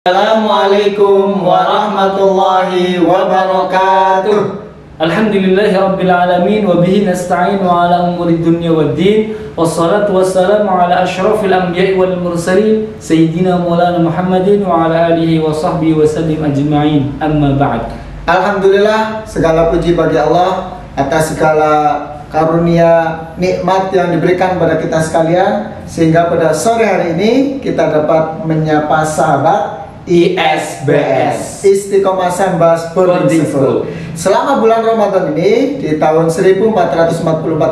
Assalamualaikum warahmatullahi wabarakatuh. Alhamdulillahi rabbil alamin wa bihi nasta'inu ala umuri dunya waddin wassalatu wassalamu ala asyrafil anbiya'i wal mursalin sayyidina maulana Muhammadin wa ala alihi wa sahbihi wa sallim ajma'in, amma ba'd. Alhamdulillah, segala puji bagi Allah atas segala karunia nikmat yang diberikan kepada kita sekalian, sehingga pada sore hari ini kita dapat menyapa sahabat ISBS, Istiqomah Sambas Boarding School. Selama bulan Ramadan ini di tahun 1444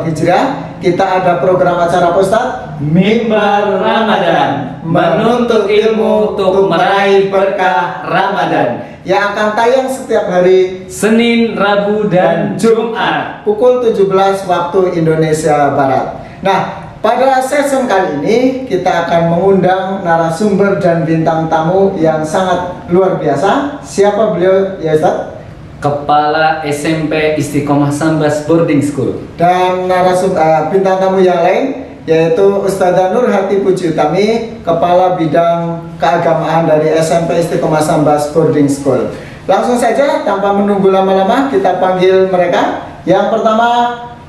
Hijriah, kita ada program acara apa, Ustaz? Mimbar Ramadan, menuntut ilmu untuk meraih berkah Ramadan, yang akan tayang setiap hari Senin, Rabu, dan Jumat pukul 17 waktu Indonesia Barat. Nah, pada sesi kali ini kita akan mengundang narasumber dan bintang tamu yang sangat luar biasa. Siapa beliau ya, Ustaz? Kepala SMP Istiqomah Sambas Boarding School. Dan narasumber bintang tamu yang lain yaitu Ustadzah Nurhati Puji Utami, Kepala Bidang Keagamaan dari SMP Istiqomah Sambas Boarding School. Langsung saja tanpa menunggu lama-lama kita panggil mereka. Yang pertama,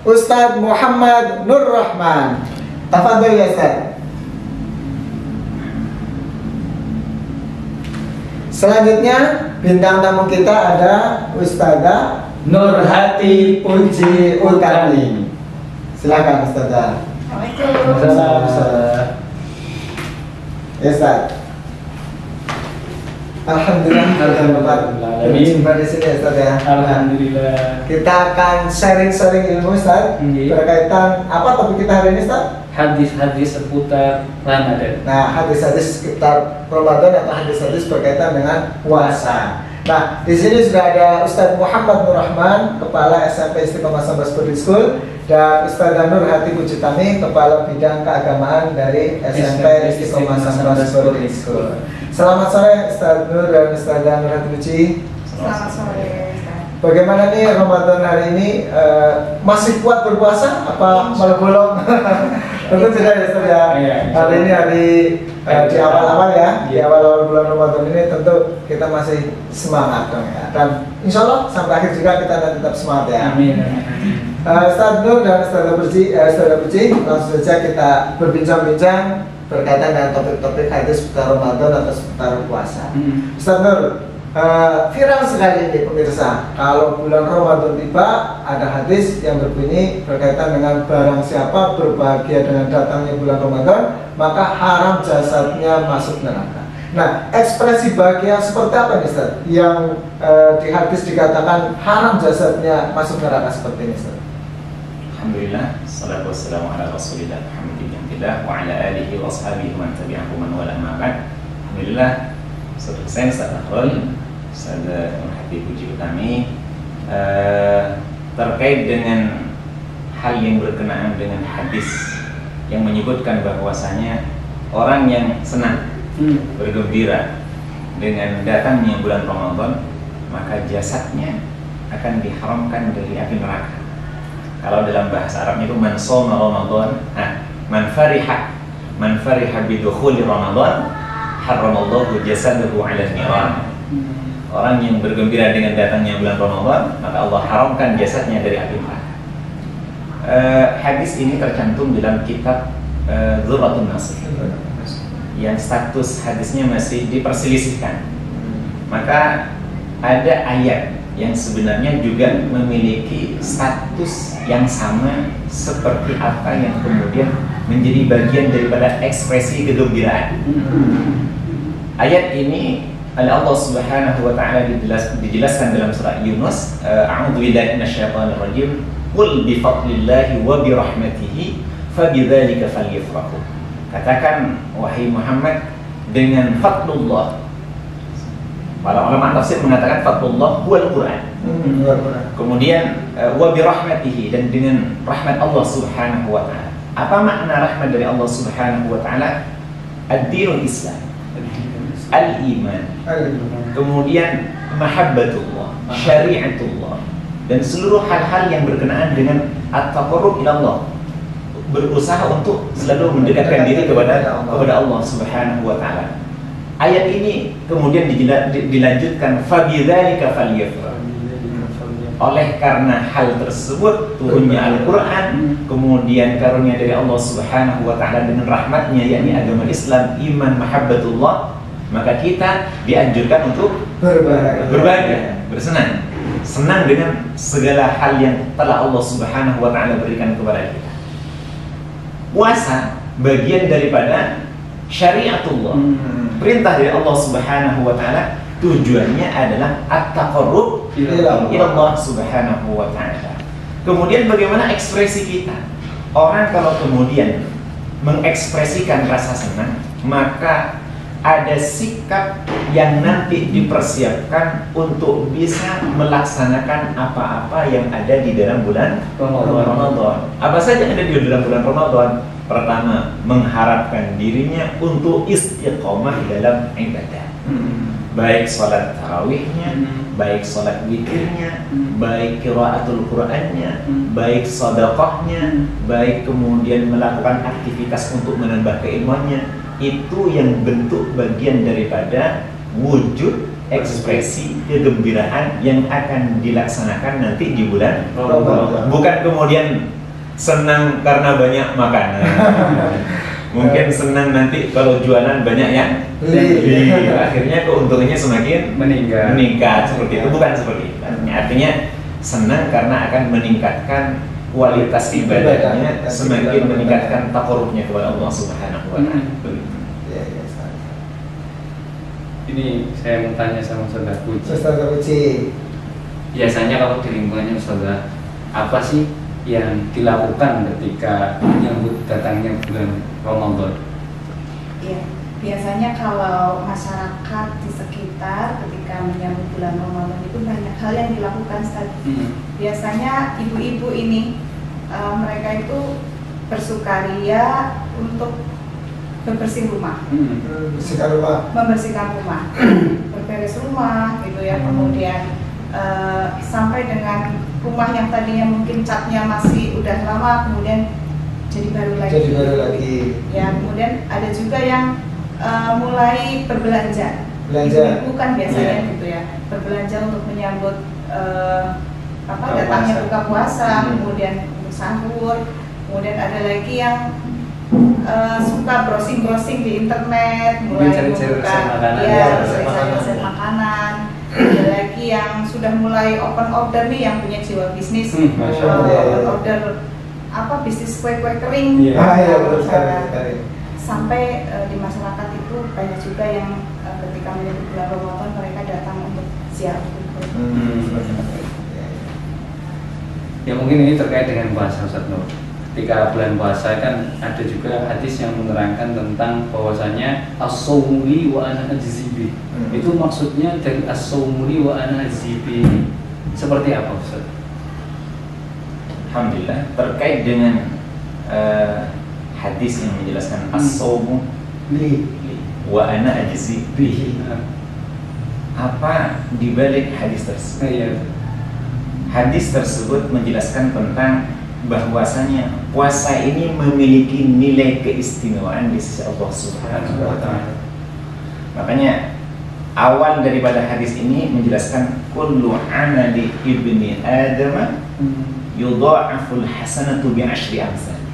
Ustadz Muhammad Nur Rahman. Tafadhol ya, Ustaz. Selanjutnya bintang tamu kita ada Ustadzah Nurhati Puji Utami. Silakan Ustadzah. Waalaikumsalam. Ya, Ustaz. Alhamdulillah kita dapat berjumpa di sini, Ustaz ya. Alhamdulillah. Kita akan sharing-sharing ilmu, Ustaz, berkaitan apa topik kita hari ini, Ustaz? Hadis-hadis seputar Ramadan. Nah, hadis-hadis sekitar Ramadan atau hadis-hadis berkaitan dengan puasa. Nah, di sini sudah ada Ustadz Muhammad Nur Rahman, Kepala SMP Istiqomah Sambas Boarding School, dan Ustadzah Nurhati Puji Utami, Kepala Bidang Keagamaan dari SMP Istiqomah Sambas Boarding School. Selamat sore Ustadz Nur dan Ustadzah Nurhati Puji. Selamat sore. Bagaimana nih Ramadan hari ini? Masih kuat berpuasa? Apa malah bolong? Tentu tidak ya, Ustaz ya. Hari ini hari di awal-awal ya, di awal-awal bulan Ramadan ini tentu kita masih semangat dong ya. Dan insya Allah sampai akhir juga kita tetap semangat ya. Amin. Ustaz Nur dan Ustadzah Puji, langsung saja kita berbincang-bincang berkaitan dengan topik-topik hadis seputar Ramadan atau seputar puasa. Ustaz Nur, viral sekali ini pemirsa. Kalau bulan Ramadan tiba, ada hadis yang berbunyi berkaitan dengan barang siapa berbahagia dengan datangnya bulan Ramadan, maka haram jasadnya masuk neraka. Nah, ekspresi bahagia seperti apa nih, Ustaz? Yang di hadis dikatakan haram jasadnya masuk neraka seperti ini, Ustaz? Alhamdulillah, salatu wassalamu ala rasulillah Muhammadillah wa ala alihi wa ashabihi wa tabi'ahu man wala ma ba'd. Alhamdulillah, selesai Ustaz Nahrul, Ustadzah Nurhati Puji Utami, terkait dengan hal yang berkenaan dengan hadis yang menyebutkan bahwasanya orang yang senang bergembira dengan datangnya bulan Ramadan, maka jasadnya akan diharamkan dari api neraka. Kalau dalam bahasa Arabnya itu man shoma Ramadan, man fariha bidukhuli Ramadan, haramallahu jasadahu 'ala an-niran. Orang yang bergembira dengan datangnya bulan Ramadan, maka Allah haramkan jasadnya dari api neraka. Hadis ini tercantum dalam kitab Dzurratun Nasir, yang status hadisnya masih diperselisihkan. Maka ada ayat yang sebenarnya juga memiliki status yang sama seperti apa yang kemudian menjadi bagian daripada ekspresi kegembiraan. Ayat ini oleh Allah Subhanahu wa taala dijelaskan dalam surah Yunus, a'udzu billahi minasyaitonir rajim, qul bi fadlillahi wa bi rahmatihi fabidzalika falyafrahu. Katakan wahai Muhammad, dengan fadlullah. Para ulama tafsir mengatakan fadlullah huwal Quran. Kemudian wa bi rahmatihi, dan dengan rahmat Allah Subhanahu wa taala. Apa makna rahmat dari Allah Subhanahu wa taala? Ad-dinul Islam, al-iman, kemudian mahabbatullah, syariatullah, dan seluruh hal-hal yang berkenaan dengan at-taqarrub ila Allah, berusaha untuk selalu mendekatkan diri kepada Allah Subhanahu wa taala. ayat ini kemudian dilanjutkan fabidzalika falyafrahu. Oleh karena hal tersebut turunnya Al-Quran, kemudian karunia dari Allah Subhanahu wa Ta'ala dengan rahmatnya, yakni agama Islam, iman, mahabbatullah, maka kita dianjurkan untuk berbahagia, bersenang, senang dengan segala hal yang telah Allah Subhanahu wa Ta'ala berikan kepada kita. Puasa bagian daripada syariatullah, perintah dari Allah Subhanahu wa Ta'ala. Tujuannya adalah at-taqarrub ila Allah Subhanahu wa Ta'ala. Kemudian bagaimana ekspresi kita? Orang kalau kemudian mengekspresikan rasa senang, maka ada sikap yang nanti dipersiapkan untuk bisa melaksanakan apa-apa yang ada di dalam bulan Ramadan. Apa saja yang ada di dalam bulan Ramadan? Pertama, mengharapkan dirinya untuk istiqomah dalam ibadah. Baik sholat tarawihnya, baik sholat witirnya, baik qiraatul Qur'annya, baik sedekahnya, baik kemudian melakukan aktivitas untuk menambah keimanannya. Itu yang bentuk bagian daripada wujud ekspresi kegembiraan yang akan dilaksanakan nanti di bulan Ramadan. Bukan kemudian senang karena banyak makanan. Mungkin senang nanti kalau jualan banyak yang akhirnya keuntungannya semakin meningkat seperti itu. Bukan seperti itu. Artinya senang karena akan meningkatkan kualitas ibadahnya, semakin meningkatkan taqarrubnya kepada Allah Subhanahu wa Ta'ala. Ini saya mau tanya sama Saudara Puji. Saudara Puji, biasanya kalau di lingkungannya Saudara, apa sih yang dilakukan ketika menyambut datangnya bulan Ramadan? Ya, biasanya kalau masyarakat di sekitar ketika menyambut bulan Ramadan itu banyak hal yang dilakukan. Biasanya ibu-ibu ini mereka itu bersukaria untuk membersih rumah, membersihkan rumah, berberes rumah gitu ya. Kemudian sampai dengan rumah yang tadinya mungkin catnya masih udah lama kemudian jadi baru lagi. Ya, kemudian ada juga yang mulai berbelanja. Ibu-ibu kan biasanya gitu ya, berbelanja untuk menyambut datangnya buka puasa, kemudian untuk sahur. Kemudian ada lagi yang suka browsing di internet, mulai membuka resep makanan. Ada lagi yang sudah mulai open order nih, yang punya jiwa bisnis, open order bisnis kue-kue kering. Sampai di masyarakat itu banyak juga yang ketika menyambut bulan Ramadan mereka datang untuk ziarah kubur. Ya mungkin ini terkait dengan puasa, Ustaz Nur. Ketika bulan puasa kan ada juga hadis yang menerangkan tentang bahwasanya as-saumuli wa ana ajzibi. Itu maksudnya dari as-saumuli wa ana ajzibi. Seperti apa, Ustaz? Alhamdulillah, terkait dengan hadis yang menjelaskan as-saumu li wa ana ajzibi. Apa dibalik hadis tersebut? Hadis tersebut menjelaskan tentang bahwasanya puasa ini memiliki nilai keistimewaan di sisi Allah Subhanahu wa Ta'ala. Makanya awal daripada hadis ini menjelaskan kullu amali ibni Adam yudha'aful hasanatu bi'ashri amsalih.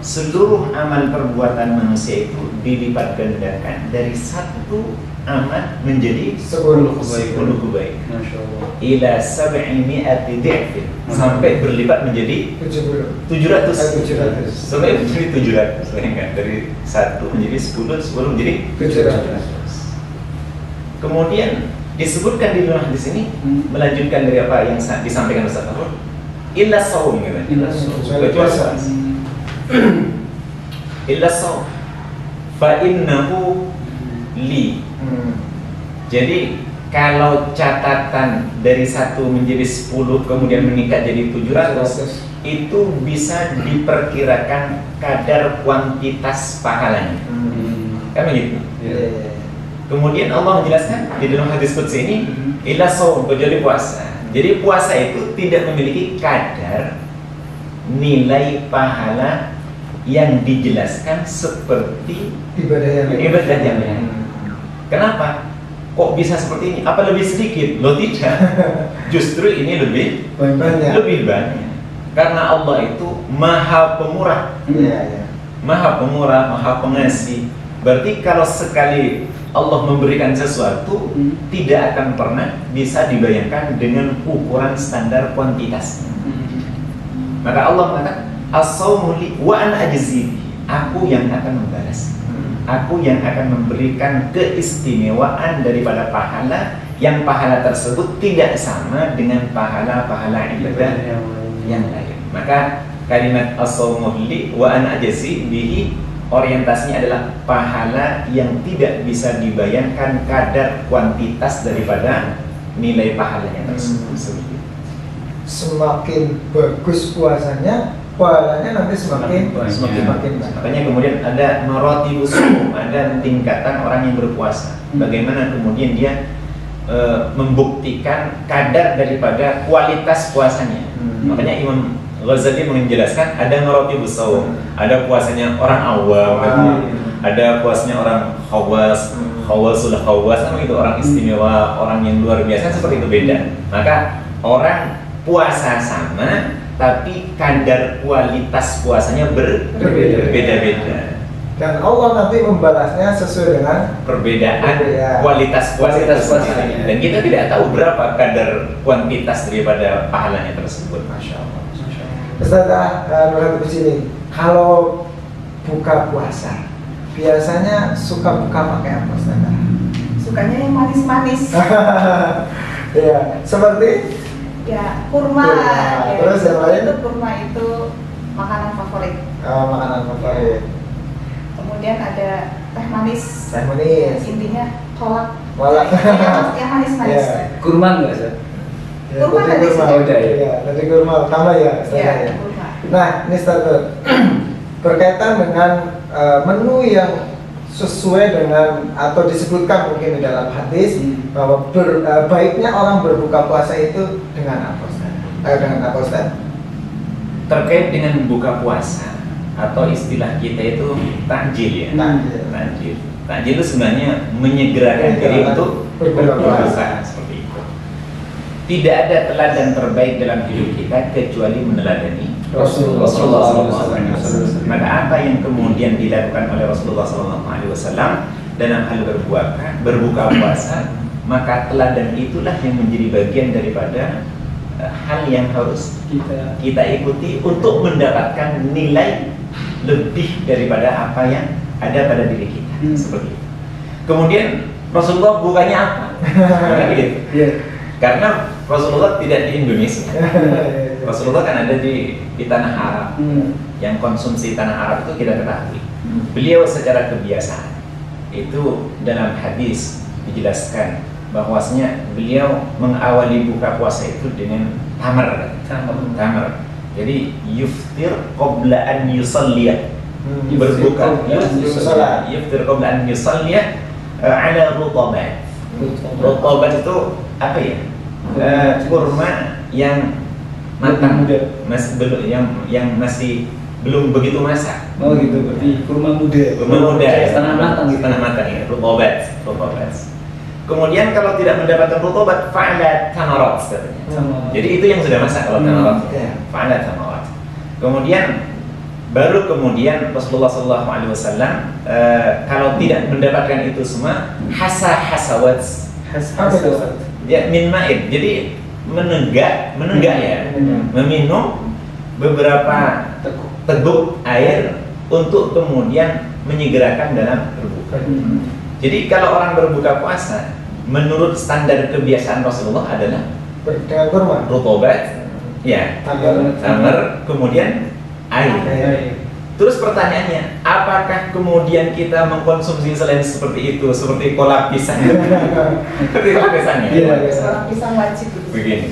Seluruh amal perbuatan manusia itu dilipat gandakan dari satu amal menjadi 10 kebaikan. Ila 700 di'fin, sampai berlipat menjadi 700. Sampai menjadi 700. Bayangkan, dari 1 menjadi 10 menjadi 700. Kemudian disebutkan di dalam hadis ini melanjutkan dari apa yang disampaikan Ustaz Farul, illa shaum, kecuali puasa. Illa shaum fa innahu li. Jadi kalau catatan dari 1 menjadi 10 kemudian meningkat jadi 700, itu bisa diperkirakan kadar kuantitas pahalanya. Kan begitu? Kemudian Allah menjelaskan di dalam hadis qudsi ini illa shaum, kecuali puasa. Jadi puasa itu tidak memiliki kadar nilai pahala yang dijelaskan seperti ibadah yang lain. Kenapa? Kok bisa seperti ini? Apa lebih sedikit? Loh tidak. Justru ini lebih banyak. Karena Allah itu Maha Pemurah. Maha Pemurah, Maha Pengasih. Berarti kalau sekali Allah memberikan sesuatu, tidak akan pernah bisa dibayangkan dengan ukuran standar kuantitas. Maka Allah mengatakan, as-sawmu li wa ana ajzi. Aku yang akan membalas. Aku yang akan memberikan keistimewaan daripada pahala, yang pahala tersebut tidak sama dengan pahala-pahala ibadah yang lain. Maka kalimat as-sawmu li wa ana ajzi bihi orientasinya adalah pahala yang tidak bisa dibayangkan kadar kuantitas daripada nilai pahalanya tersebut. Semakin bagus puasanya, pahalanya nanti semakin banyak. Makanya kemudian ada maratibus shaum, ada tingkatan orang yang berpuasa. Bagaimana kemudian dia membuktikan kadar daripada kualitas puasanya. Makanya Imam Ghazali menjelaskan ada maratibus shaum, ada puasanya orang awam, ada puasanya orang khawasul khawas, gitu, orang istimewa, orang yang luar biasa, seperti itu beda. Maka orang puasa sama, tapi kadar kualitas puasanya berbeda-beda. Dan Allah nanti membalasnya sesuai dengan perbedaan kualitas puasanya. Dan kita tidak tahu berapa kadar kuantitas daripada pahalanya tersebut. Masya Allah. Ustazah Nurhati di sini, kalau buka puasa biasanya suka buka pakai apa, Ustazah? Sukanya yang manis-manis. Ya, seperti ya kurma. Ya. Terus yang lain? Itu kurma itu makanan favorit. Makanan favorit. Kemudian ada teh manis. Teh manis. Intinya kolak. Yang manis-manis. Ya. Kurma enggak, Ustaz? Ya, kurma tadi tadi kurma tambah ya, ya, kurma. Nah, ini starter berkaitan dengan menu yang sesuai dengan atau disebutkan mungkin di dalam hadis bahwa baiknya orang berbuka puasa itu dengan apa, Ustaz? Dengan apa, Ustaz? Terkait dengan buka puasa atau istilah kita itu takjil ya. Takjil itu sebenarnya menyegerakan diri untuk berbuka seperti itu. Tidak ada teladan terbaik dalam hidup kita kecuali meneladani Rasulullah SAW. Maka apa yang kemudian dilakukan oleh Rasulullah SAW dalam hal berbuka puasa, maka teladan itulah yang menjadi bagian daripada hal yang harus kita ikuti untuk mendapatkan nilai lebih daripada apa yang ada pada diri kita. Seperti itu. Kemudian Rasulullah bukannya apa? Karena Rasulullah tidak di Indonesia. Rasulullah kan ada di tanah Arab. Yang konsumsi tanah Arab itu kita ketahui. Beliau secara kebiasaan itu dalam hadis dijelaskan bahwasanya beliau mengawali buka puasa itu dengan tamar. Jadi yuftir qabla an yusalliya. Berbuka yuftir qabla an yusalliya ala rutabat. Rutabat itu apa ya? Kurma yang matang, masih belum yang masih belum begitu masak. Oh gitu, berarti kurma muda. Setengah matang gitu. Setengah matang ya, rutabat. Kemudian kalau tidak mendapatkan rutabat, fa'ala tamarat katanya. Jadi itu yang sudah masak kalau tamarat. Fa'ala tamarat. Baru kemudian Rasulullah SAW kalau tidak mendapatkan itu semua, hasawat. Ya, min ma'in. Jadi menenggak ya, meminum beberapa teguk air untuk kemudian menyegerakan dalam berbuka. Jadi kalau orang berbuka puasa, menurut standar kebiasaan Rasulullah adalah dengan kurma, rutobat, ya, tamar, kemudian air. Terus pertanyaannya, apakah kemudian kita mengkonsumsi selain seperti itu, seperti kolak pisang? Seperti kolak pisang ya? Kolak pisang wajib. Begini,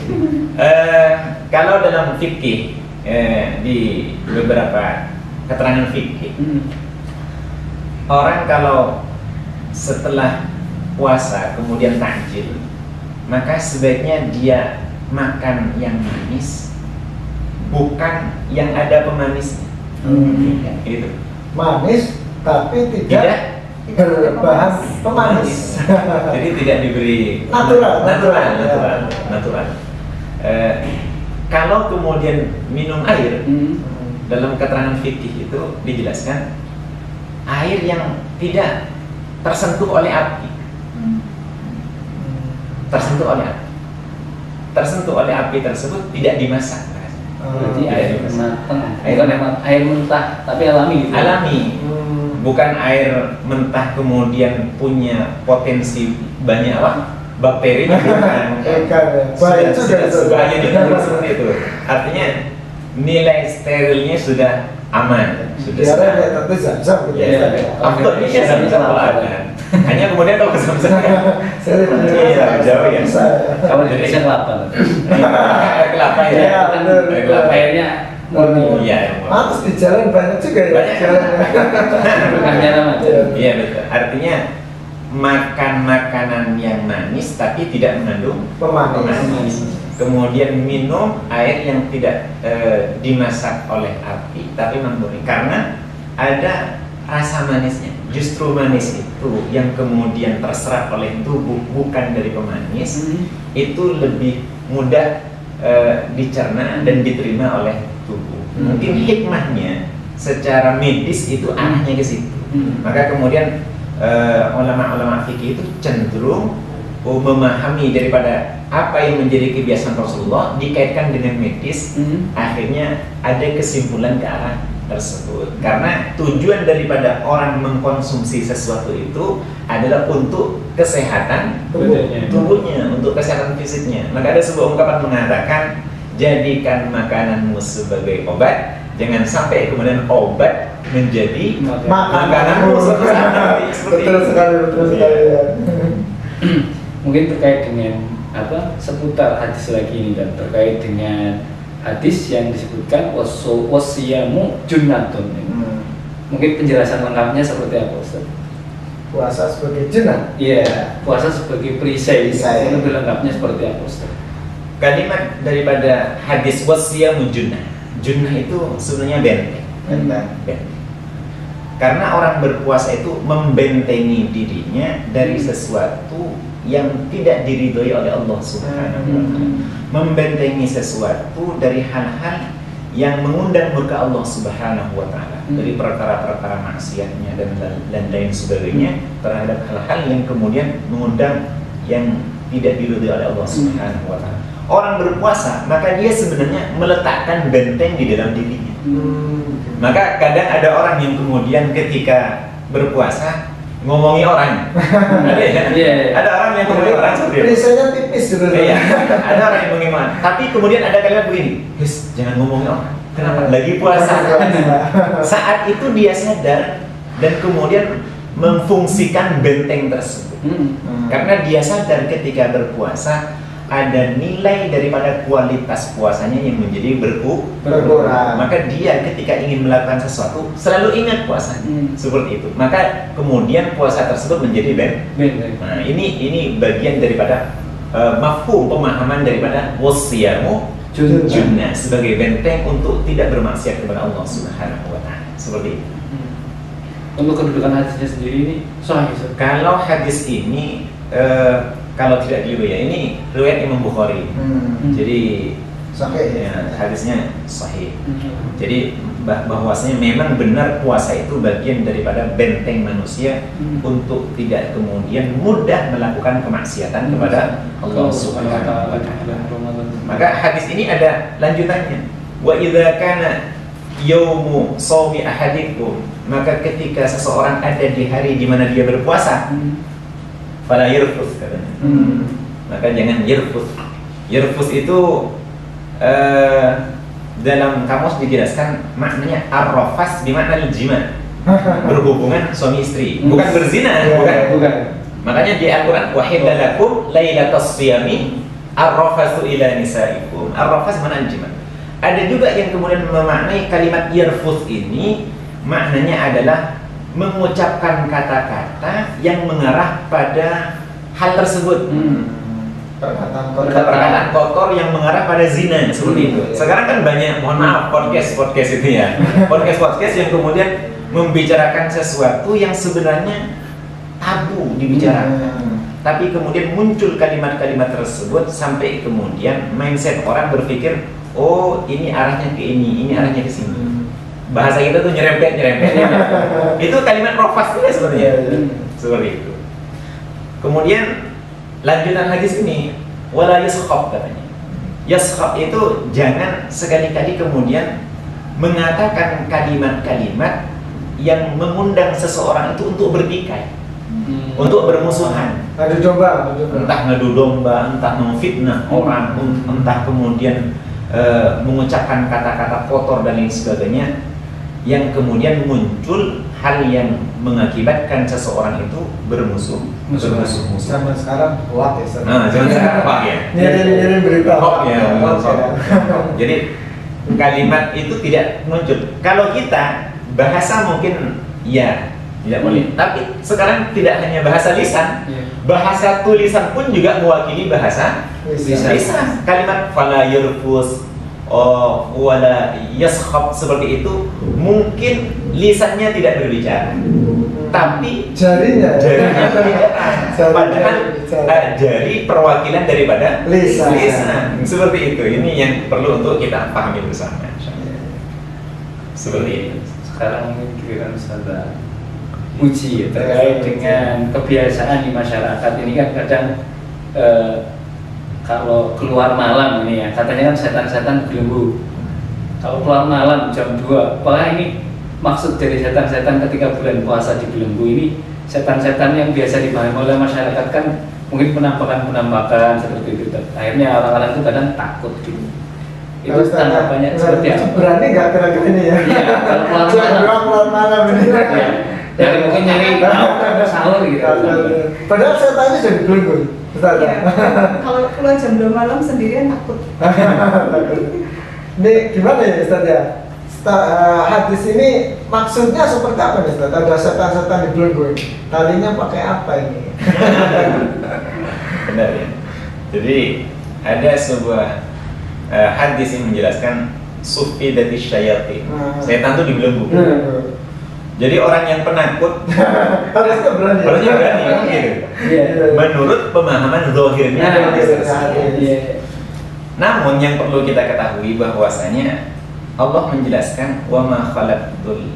kalau dalam fikih di beberapa keterangan fikih, orang kalau setelah puasa kemudian takjil, maka sebaiknya dia makan yang manis, bukan yang ada pemanisnya. Gitu. Manis tapi tidak berbahan pemanis. Jadi tidak diberi natural. Kalau kemudian minum air, dalam keterangan fikih itu dijelaskan air yang tidak tersentuh oleh api. Tersentuh oleh api tersebut tidak dimasak. Berarti air matang, air mentah tapi alami gitu. Alami. Bukan air mentah kemudian punya potensi banyak bakteri, bukan. Sudah seperti itu. Artinya nilai sterilnya sudah aman, sudah hanya kemudian kalau kesam-kesam jauh ya. Kalau dari kelapa, kelapa ya, airnya murni. Iya. Terus di jalan banyak juga ya. Iya betul. Artinya makan makanan yang manis tapi tidak mengandung pemanis. Kemudian minum air yang tidak dimasak oleh api tapi murni, karena ada rasa manisnya. Justru manis itu yang kemudian terserap oleh tubuh bukan dari pemanis, itu lebih mudah dicerna dan diterima oleh tubuh. Mungkin hikmahnya secara medis itu arahnya ke situ. Maka kemudian ulama-ulama fikih itu cenderung memahami daripada apa yang menjadi kebiasaan Rasulullah dikaitkan dengan medis, akhirnya ada kesimpulan ke arah tersebut. Karena tujuan daripada orang mengkonsumsi sesuatu itu adalah untuk kesehatan tubuhnya, untuk kesehatan fisiknya. Maka ada sebuah ungkapan mengatakan, jadikan makananmu sebagai obat, jangan sampai kemudian obat menjadi makananmu. Betul sekali. Mungkin terkait dengan seputar hadis lagi ini, dan terkait dengan hadis yang disebutkan wasiyamu junnatun. Mungkin penjelasan lengkapnya seperti apa, Ustaz? Puasa sebagai junnah. Iya, puasa sebagai perisai. Lebih lengkapnya seperti apa, Ustaz? Kalimat daripada hadis wasiyamu junnah. Junnah itu sebenarnya benteng. Karena orang berpuasa itu membentengi dirinya dari sesuatu yang tidak diridhoi oleh Allah Subhanahu wa Ta'ala. Membentengi sesuatu dari hal-hal yang mengundang murka Allah Subhanahu wa Ta'ala, dari perkara-perkara maksiatnya dan lain sebagainya, terhadap hal-hal yang kemudian mengundang yang tidak diridhoi oleh Allah Subhanahu wa Ta'ala. Orang berpuasa, maka dia sebenarnya meletakkan benteng di dalam dirinya. Maka kadang ada orang yang kemudian ketika berpuasa ngomongi orang. Ada orang yang ngomongin orang seperti itu. Perisainya tipis gitu. Iya. Ada orang yang ngomongin orang. Tapi kemudian ada kalimat begini, jangan ngomongin orang. Kenapa? Lagi puasa. Saat itu dia sadar dan kemudian memfungsikan benteng tersebut. Karena dia sadar ketika berpuasa ada nilai daripada kualitas puasanya yang menjadi berkurang. Maka dia ketika ingin melakukan sesuatu selalu ingat puasanya. Seperti itu. Maka kemudian puasa tersebut menjadi benteng. Nah, ini bagian daripada mafhum pemahaman daripada wasiyamu junnah sebagai benteng untuk tidak bermaksiat kepada Allah Subhanahu wa Ta'ala. Seperti itu. Untuk kedudukan hadisnya sendiri ini sahih. Kalau hadis ini kalau tidak dulu ya, ini riwayat Imam Bukhari. Jadi sahih ya, hadisnya sahih. Jadi bahwasanya memang benar puasa itu bagian daripada benteng manusia untuk tidak kemudian mudah melakukan kemaksiatan kepada Allah Subhanahu wa Ta'ala. Maka hadis ini ada lanjutannya. Wa idza kana yaumu shaumi ahadikum, maka ketika seseorang ada di hari di mana dia berpuasa, fala yarfus katanya. Maka jangan yarfus. Yarfus itu dalam kamus dijelaskan maknanya arrafas bimakna jima, berhubungan suami istri, bukan berzina, bukan. Makanya di Al-Qur'an wahidda lakum lailatas siyami arrafasu ila nisaikum. Arrafas mana jima. Ada juga yang kemudian memaknai kalimat yarfus ini maknanya adalah mengucapkan kata-kata yang mengarah pada hal tersebut. Perkataan kotor yang mengarah pada zina, seperti itu. Sekarang kan banyak, mohon maaf, podcast itu ya. Podcast yang kemudian membicarakan sesuatu yang sebenarnya tabu dibicarakan. Tapi kemudian muncul kalimat-kalimat tersebut sampai kemudian mindset orang berpikir, oh ini arahnya ke ini arahnya ke sini. Bahasa kita tuh nyerempet. Itu kalimat rofas itu sebenarnya. Seperti itu. Kemudian lanjutan hadis ini, wala yaskhab katanya. Yaskhab itu jangan sekali-kali kemudian mengatakan kalimat-kalimat yang mengundang seseorang itu untuk bertikai, untuk bermusuhan. Adu domba. Entah ngadu domba, entah memfitnah orang, entah kemudian mengucapkan kata-kata kotor dan lain sebagainya, yang kemudian muncul hal yang mengakibatkan seseorang itu bermusuh. Zaman sekarang hoax ya. Zaman sekarang hoax ya. Nyirim berita. Hoax ya. Jadi kalimat itu tidak muncul. Kalau kita bahasa mungkin ya tidak boleh. Tapi sekarang tidak hanya bahasa lisan, bahasa tulisan pun juga mewakili bahasa lisan. Kalimat fala yurfus wala yaskhab seperti itu mungkin lisannya tidak berbicara, tapi jarinya padahal jari perwakilan daripada lisan. Seperti itu. Ini yang perlu untuk kita pahami bersama. Seperti itu. Sekarang mungkin kira-kira Ustaz uji terkait dengan kebiasaan di masyarakat ini kan kadang kalau keluar malam ini ya katanya kan setan-setan belenggu. Kalau keluar malam jam 2, apakah ini maksud dari setan-setan ketika bulan puasa dibelenggu ini setan-setan yang biasa dipahami oleh masyarakat kan mungkin penampakan seperti itu. Akhirnya orang-orang itu kadang takut gitu. Itu tanggapannya seperti apa? Berani nggak kira-kira ini ya? Iya, kalau keluar malam ini. Ya, dari mungkin nyari sahur gitu. Padahal saya tanya jadi belenggu. Ya, kalau keluar jam 2 malam sendirian takut. Ini gimana ya Ustaz ya? Hadis ini maksudnya seperti apa nih Ustaz? Ada setan-setan di belenggu. Talinya pakai apa ini? Benar ya. Jadi ada sebuah hadis yang menjelaskan sufi dari syayatin. Setan itu dibelenggu. Jadi orang yang penakut harusnya berani gitu. Menurut pemahaman zahirnya hadis. Namun yang perlu kita ketahui bahwasanya Allah menjelaskan wa ma khalaqtul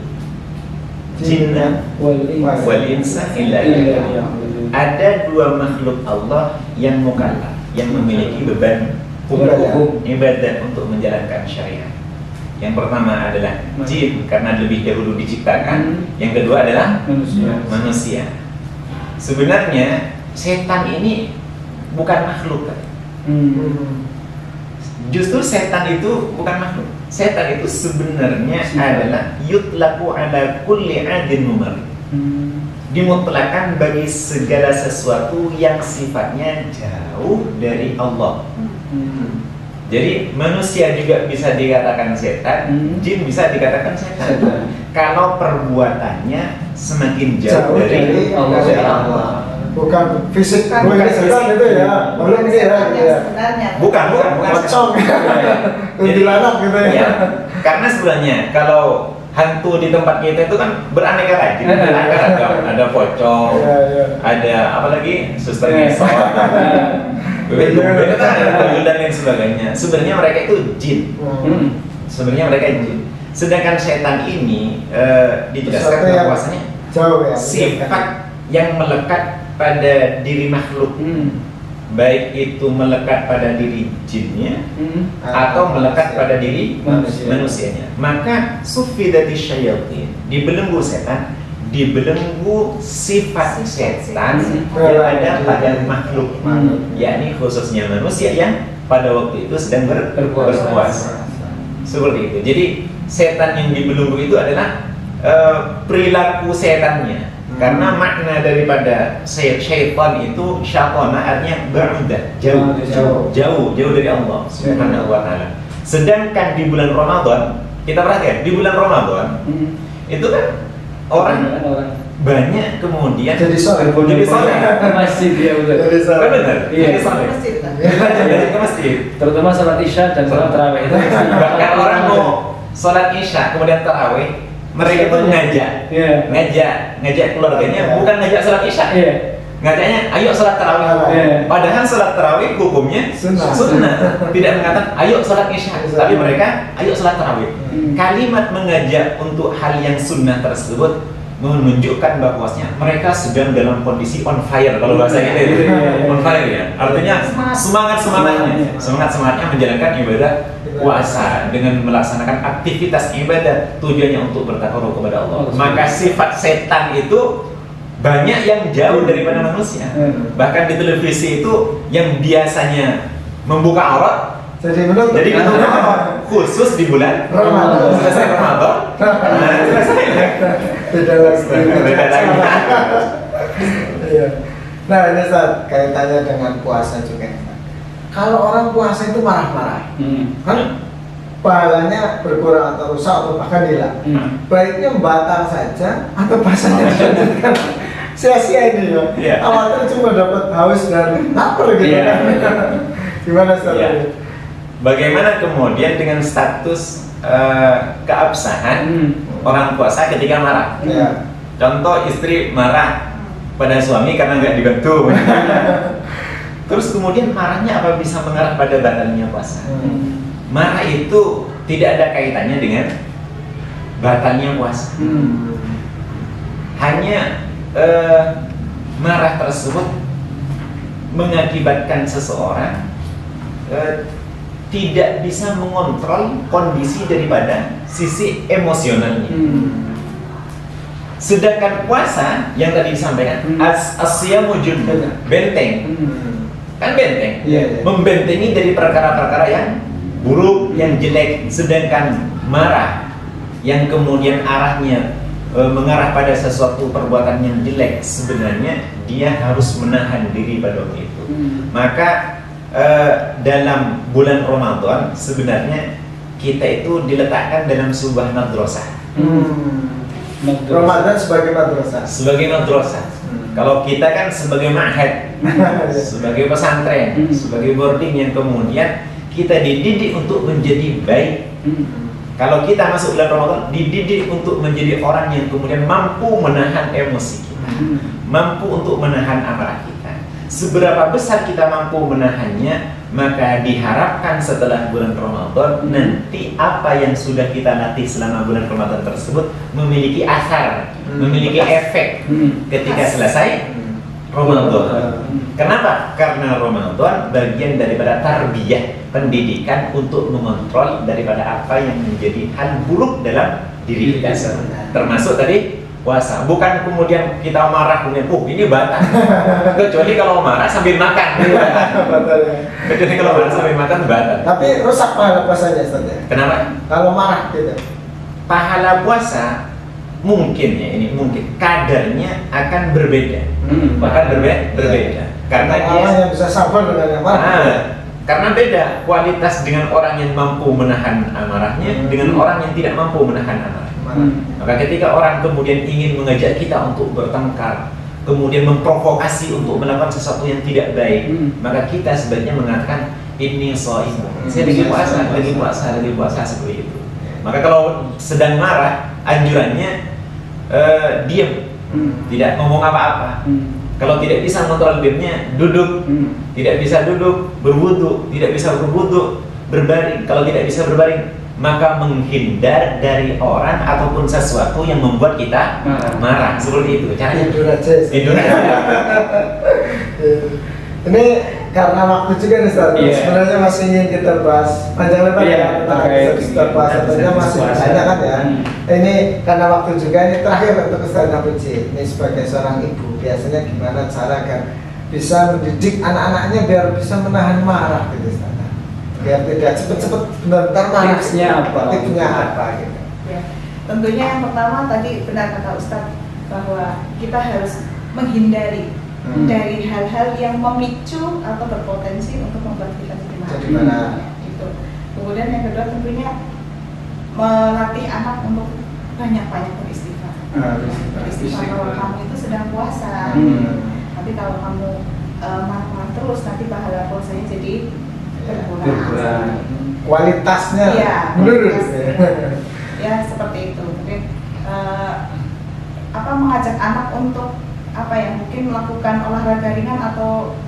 jinna wal insa illa liya'budun. Ada dua makhluk Allah yang mukallaf, yang memiliki beban hukum ibadah untuk menjalankan syariat. Yang pertama adalah jin karena lebih dahulu diciptakan. Yang kedua adalah manusia. Sebenarnya setan ini bukan makhluk. Justru setan itu bukan makhluk. Setan itu sebenarnya adalah yutlaku ala kulli adin numar. Dimutlakan bagi segala sesuatu yang sifatnya jauh dari Allah. Jadi manusia juga bisa dikatakan setan, jin bisa dikatakan setan. Kalau perbuatannya semakin jauh dari Allah. Bukan fisik kan setan itu ya. Belum ini ya. Bukan pocong. Kuntilanak gitu ya. Karena sebenarnya kalau hantu di tempat kita itu kan beraneka ragam. Ada pocong, ada apa lagi? Suster ngesot. Itu kan ada tuyul dan lain sebagainya. Sebenarnya mereka itu jin. Sebenarnya mereka jin. Sedangkan setan ini dijelaskan bahwasanya sifat yang melekat pada diri makhluk, baik itu melekat pada diri jinnya atau melekat pada diri manusianya. Maka sufidati syayatin, dibelenggu setan, dibelenggu sifat setan yang ada pada makhluk, yakni khususnya manusia yang pada waktu itu sedang berpuasa. Seperti itu. Jadi setan yang dibelenggu itu adalah perilaku setannya. Karena makna daripada syaitan itu syaitana artinya ba'udah, jauh dari Allah Subhanahu wa taala. Sedangkan di bulan Ramadan, kita perhatikan di bulan Ramadan itu kan orang banyak kemudian jadi soleh ke masjid ya udah. Benar. Jadi soleh. Jadi ke masjid. Terutama salat Isya dan salat tarawih itu. Bahkan orang mau salat Isya kemudian tarawih mereka itu ngajak keluarganya, bukan ngajak sholat isya. Ngajaknya, ayo sholat tarawih. Padahal sholat tarawih hukumnya sunnah. Tidak mengatakan, ayo sholat isya. Tapi mereka, ayo sholat tarawih. Kalimat mengajak untuk hal yang sunnah tersebut menunjukkan bahwasanya mereka sedang dalam kondisi on fire, kalau bahasa kita itu on fire ya. Artinya semangatnya menjalankan ibadah puasa dengan melaksanakan aktivitas ibadah tujuannya untuk bertakarub kepada Allah. Maka sifat setan itu banyak yang jauh daripada manusia. Bahkan di televisi itu yang biasanya membuka aurat jadi menutup khusus di bulan Ramadan. Selesai Ramadan, beda lagi. Nah ini saat kaitannya dengan puasa juga. Kalau orang puasa itu marah-marah, kan pahalanya berkurang atau rusak atau bahkan hilang. Baiknya batal saja atau puasanya dilanjutkan. Sia-sia ini ya. Awalnya cuma dapat haus dan lapar gitu kan. Gimana Ustaz? Bagaimana kemudian dengan status keabsahan orang puasa ketika marah? Contoh, istri marah pada suami karena nggak dibantu. Terus kemudian marahnya apa bisa mengarah pada batalnya puasa? Marah itu tidak ada kaitannya dengan batalnya puasa. Hanya marah tersebut mengakibatkan seseorang tidak bisa mengontrol kondisi daripada sisi emosionalnya. Sedangkan puasa yang tadi disampaikan as-siyamu junnah, benteng. Kan benteng. Membentengi dari perkara-perkara yang buruk, yang jelek. Sedangkan marah yang kemudian arahnya mengarah pada sesuatu perbuatan yang jelek, sebenarnya dia harus menahan diri pada waktu itu. Maka dalam bulan Ramadan sebenarnya kita itu diletakkan dalam sebuah madrasah. Ramadan sebagai madrasah. Sebagai madrasah. Kalau kita kan sebagai ma'had, sebagai pesantren, sebagai boarding yang kemudian kita dididik untuk menjadi baik. Kalau kita masuk bulan Ramadan, dididik untuk menjadi orang yang kemudian mampu menahan emosi kita, mampu untuk menahan amarah kita. Seberapa besar kita mampu menahannya, maka diharapkan setelah bulan Ramadan nanti apa yang sudah kita latih selama bulan Ramadan tersebut memiliki asar, memiliki efek ketika selesai Ramadan. Kenapa? Karena Ramadan bagian daripada tarbiyah, pendidikan untuk mengontrol daripada apa yang menjadi hal buruk dalam diri kita, termasuk tadi puasa. Bukan kemudian kita marah kemudian ini batal. Kecuali kalau marah sambil makan. Kecuali kalau marah sambil makan batal. Tapi rusak pahala puasanya Ustaz ya? Kenapa? Kalau marah gitu. Pahala puasa mungkin kadarnya akan berbeda. Bahkan berbeda. Karena dia yang bisa sabar dengan yang marah. Karena beda kualitas dengan orang yang mampu menahan amarahnya dengan orang yang tidak mampu menahan amarah. Maka ketika orang kemudian ingin mengajak kita untuk bertengkar, kemudian memprovokasi untuk melakukan sesuatu yang tidak baik, maka kita sebaiknya mengatakan ini shaim, saya lagi puasa seperti itu. Maka kalau sedang marah, anjurannya diam, tidak ngomong apa-apa. Kalau tidak bisa mengontrol dirinya, duduk. Tidak bisa duduk, berwudu. Tidak bisa berwudu, berbaring. Kalau tidak bisa berbaring, maka menghindar dari orang ataupun sesuatu yang membuat kita marah. Seperti itu caranya. Tidur aja. Ini karena waktu juga nih Ustaz. Sebenarnya masih ingin kita bahas panjang lebar ya tentang Ustaz puasanya masih banyak kan ya. Ini karena waktu juga, ini terakhir untuk Ustaz Puji. Ini sebagai seorang ibu, biasanya gimana cara agar bisa mendidik anak-anaknya biar bisa menahan marah gitu Ustaz. Biar tidak cepet-cepet bentar marah. Tipsnya apa gitu. Ya, tentunya yang pertama tadi benar kata Ustaz bahwa kita harus menghindari dari hal-hal yang memicu atau berpotensi untuk membuat kita jadi marah. Gitu. Kemudian yang kedua tentunya melatih anak untuk banyak-banyak beristighfar. Beristighfar kalau kamu itu sedang puasa. Tapi kalau kamu marah-marah terus, nanti pahala puasanya jadi berkurang. Kualitasnya ya, menurun. Ya seperti itu. Mungkin mengajak anak untuk mungkin melakukan olahraga ringan atau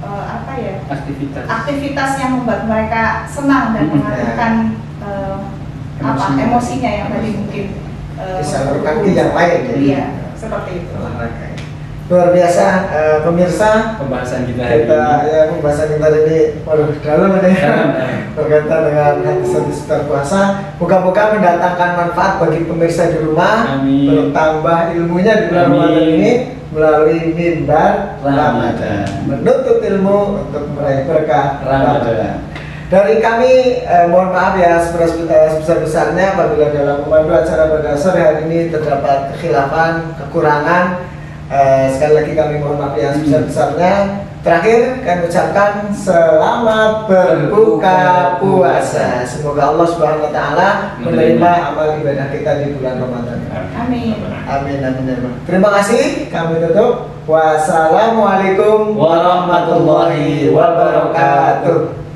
aktivitas yang membuat mereka senang dan mengalihkan emosinya yang tadi mungkin disalurkan ke yang lain ya. Iya, seperti itu. Olahraga. Luar biasa, pemirsa. Pembahasan kita hari ini waduh dalam ya. Berkaitan dengan hadis-hadis berpuasa. Moga-moga mendatangkan manfaat bagi pemirsa di rumah. Amin. Bertambah ilmunya di bulan Ramadan ini melalui mimbar Ramadan. Menuntut ilmu untuk meraih berkah Ramadan. Dari kami mohon maaf ya sebesar-besarnya apabila dalam memandu acara pada sore hari ini terdapat kekhilafan, kekurangan. Sekali lagi kami mohon maaf yang sebesar-besarnya. Terakhir kami ucapkan selamat berbuka puasa. Semoga Allah Subhanahu wa taala menerima amal ibadah kita di bulan Ramadan. Amin. Amin amin. Terima kasih. Kami tutup. Wassalamualaikum warahmatullahi wabarakatuh.